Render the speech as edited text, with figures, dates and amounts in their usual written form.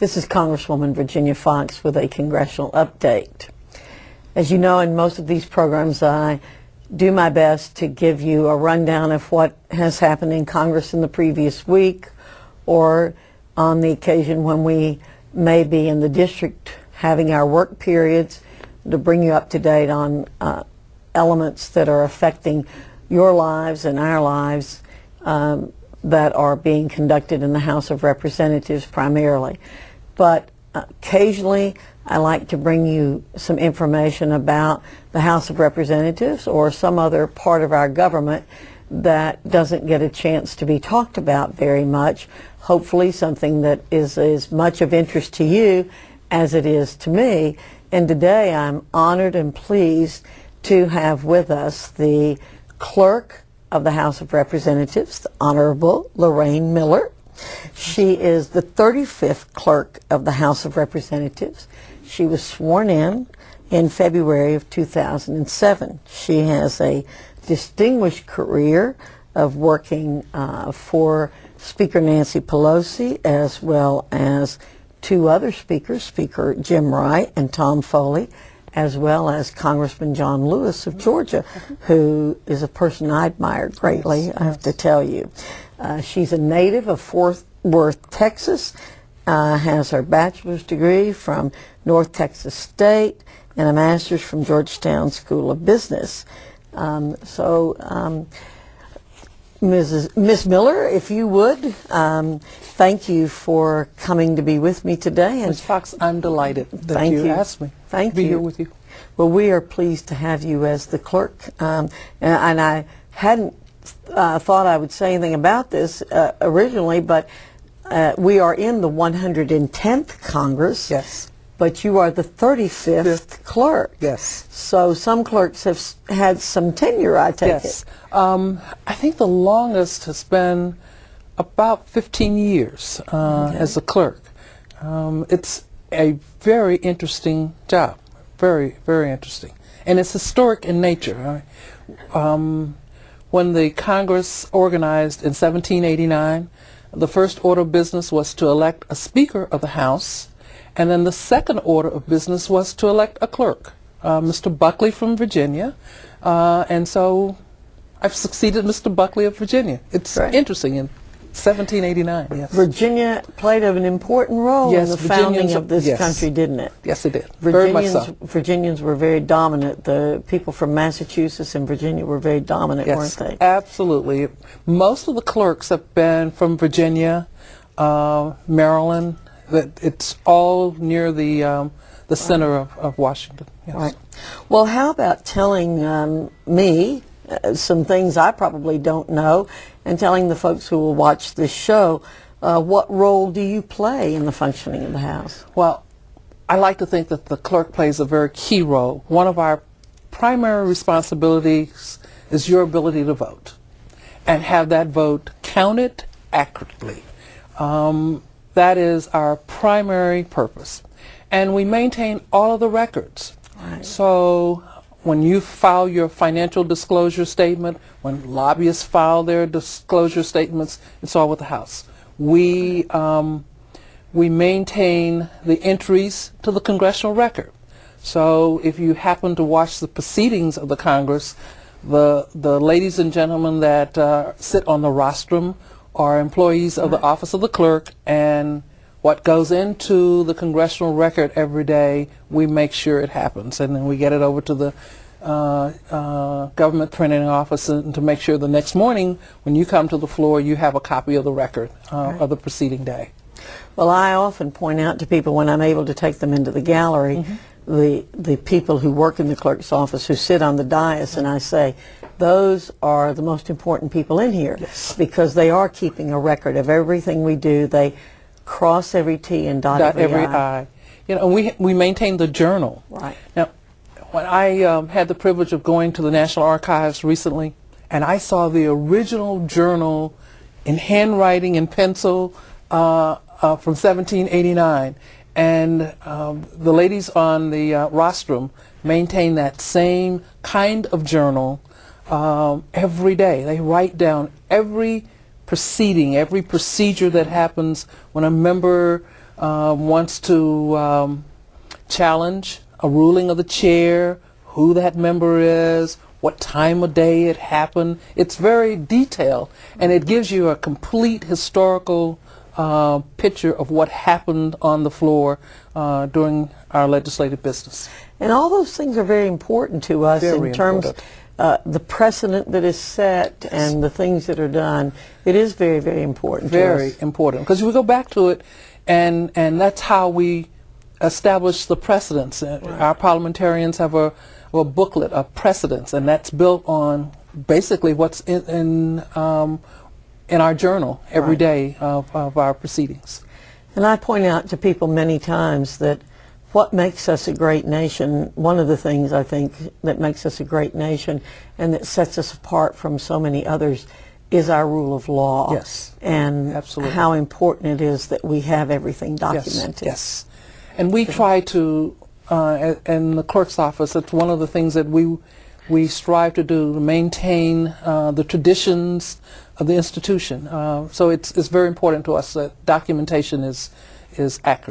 This is Congresswoman Virginia Foxx with a congressional update. As you know, in most of these programs, I do my best to give you a rundown of what has happened in Congress in the previous week, or on the occasion when we may be in the district having our work periods, to bring you up to date on elements that are affecting your lives and our lives that are being conducted in the House of Representatives primarily. But occasionally I like to bring you some information about the House of Representatives or some other part of our government that doesn't get a chance to be talked about very much. Hopefully something that is as much of interest to you as it is to me. And today I'm honored and pleased to have with us the Clerk of the House of Representatives, the Honorable Lorraine Miller. She is the 35th Clerk of the House of Representatives. She was sworn in February of 2007. She has a distinguished career of working for Speaker Nancy Pelosi, as well as two other speakers, Speaker Jim Wright and Tom Foley, as well as Congressman John Lewis of Georgia, who is a person I admire greatly, I have to tell you. She's a native of Fort Worth, Texas, has her bachelor's degree from North Texas State and a master's from Georgetown School of Business. Ms. Miller, if you would, thank you for coming to be with me today. Ms. Foxx, I'm delighted that you asked me to be here with you. Well, we are pleased to have you as the clerk, and I hadn't thought I would say anything about this originally, but we are in the 110th Congress. Yes. But you are the 35th clerk. Yes. So some clerks have had some tenure, I take it. Yes. I think the longest has been about 15 years as a clerk. It's a very interesting job, very, very interesting. And it's historic in nature. When the Congress organized in 1789, the first order of business was to elect a Speaker of the House, and then the second order of business was to elect a clerk, Mr. Buckley from Virginia. And so I've succeeded Mr. Buckley of Virginia. It's interesting. In 1789, yes. Virginia played an important role in the founding of this country, didn't it? Yes, it did. Very much so. Virginians were very dominant. The people from Massachusetts and Virginia were very dominant, weren't they? Absolutely. Most of the clerks have been from Virginia, Maryland. It's all near the center of Washington. Yes. Right. Well, how about telling me some things I probably don't know, and telling the folks who will watch this show what role do you play in the functioning of the House? Well, I like to think that the clerk plays a very key role. One of our primary responsibilities is your ability to vote and have that vote counted accurately. That is our primary purpose. And we maintain all of the records. Right. So when you file your financial disclosure statement, when lobbyists file their disclosure statements, it's all with the House. We maintain the entries to the congressional record. So if you happen to watch the proceedings of the Congress, the ladies and gentlemen that sit on the rostrum are employees of the Office of the Clerk, and what goes into the congressional record every day, we make sure it happens, and then we get it over to the government printing office and to make sure the next morning when you come to the floor you have a copy of the record of the preceding day. Well, I often point out to people when I'm able to take them into the gallery, the people who work in the clerk's office who sit on the dais, and I say, those are the most important people in here, because they are keeping a record of everything we do. They cross every T and dot every I. You know, we maintain the journal. Right. Now, when I had the privilege of going to the National Archives recently, and I saw the original journal in handwriting and pencil from 1789, and the ladies on the rostrum maintain that same kind of journal every day. They write down every proceeding, every procedure that happens when a member wants to challenge a ruling of the chair, who that member is, what time of day it happened. It's very detailed, and it gives you a complete historical picture of what happened on the floor during our legislative business. And all those things are very important to us in terms of the precedent that is set and the things that are done. It is very, very important to us. Very important, because we go back to it, and that's how we establish the precedents. Right. Our parliamentarians have a booklet of precedents, and that's built on basically what's in our journal every day of our proceedings. And I point out to people many times that what makes us a great nation, one of the things I think that makes us a great nation and that sets us apart from so many others is our rule of law. Yes, and absolutely. How important it is that we have everything documented. Yes, yes. And we try to, in the clerk's office, it's one of the things that we strive to do, to maintain the traditions of the institution. So it's very important to us that documentation is accurate.